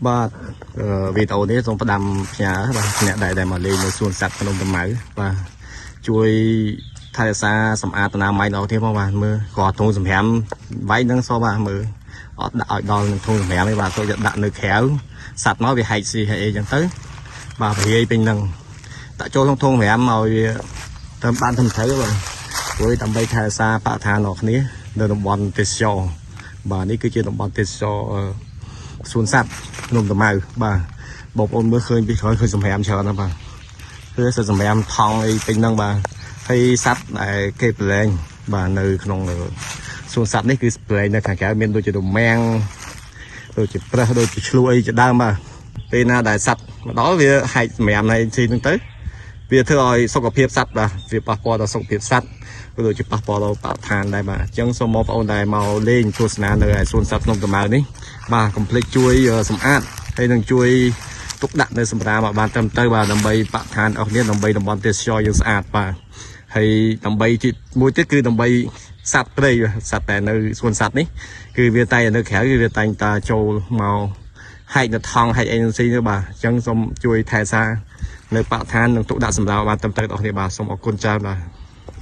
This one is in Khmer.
បាទវីដេអូនេះសូមផ្ដាំផ្ញើបាទអ្នកដែលមកលេងនៅសួនសត្វភ្នំតាម៉ៅបាទជួយថែរក្សាសម្អាតអនាម័យដល់ទៀតផងបាទមើលគាត់ធុងសម្រាមវាយនឹងសបាទមើលអត់ដាក់ឲ្យដល់នឹងធុងសម្រាមទេបាទចូលយកដាក់នៅក្រៅសត្វមកវាហែកស៊ីហែកអីចឹងទៅបាទព្រាយពេញនឹងដាក់ចូលក្នុងធុងសម្រាមឲ្យវាតាមបានត្រឹមត្រូវបាទព្រោះដើម្បីថែរក្សាបរិស្ថានរបស់គ្នានៅតំបន់ទេសចរបាទនេះគឺជាតំបន់ទេសចរសួនសត្វភ្នំតាម៉ៅបាទបងប្អូនមើលឃើញពីក្រោយឃើញសម្រាមច្រើនណាស់បាទគឺសម្រាមថងអីពេញហ្នឹងបាទហើយសត្វដែលគេប្រឡែងបាទនៅក្នុងសួនសត្វនេះគឺប្រឡែងនៅខាងក្រៅមានដូចជារមាំងដូចជាប្រើសដូចជាឆ្លួយជាដើមបាទពេលណាដែលសត្វមកដល់វាហែកសម្រាមnàyទីហ្នឹងទៅវាធ្វើឲ្យសុខភាពសត្វបាទវាប៉ះពាល់ដល់សុខភាពសត្វក៏ដូចជាប៉ះពាល់ដល់បរិស្ថានដែរបាទអញ្ចឹងសូមបងប្អូនដែលមកលេងទស្សនានៅឯសួនសត្វភ្នំតាម៉ៅនេះបាទកុំភ្លេចជួយសម្អាតហើយនឹងជួយទុកដាក់នៅសម្រាមឲ្យបានត្រឹមត្រូវបាទដើម្បីបរិស្ថានអស់គ្នាដើម្បីតំបន់ទេសចរយើងស្អាតបាទហើយដើម្បីមួយទៀតគឺដើម្បីសត្វព្រៃសត្វតែនៅសួនសត្វនេះគឺវាតែនៅក្រៅគឺវាតែងតាចូលមកហែកនៅថងហែកអីនឹងស៊ីទៅបាទអញ្ចឹងសូមជួយថែសារនៅបរិស្ថាននិងទុកដាក់សម្រាមឲ្យបានត្រឹមត្រូវដល់គ្នាបាទសូមអរគុណច្រើនបាទ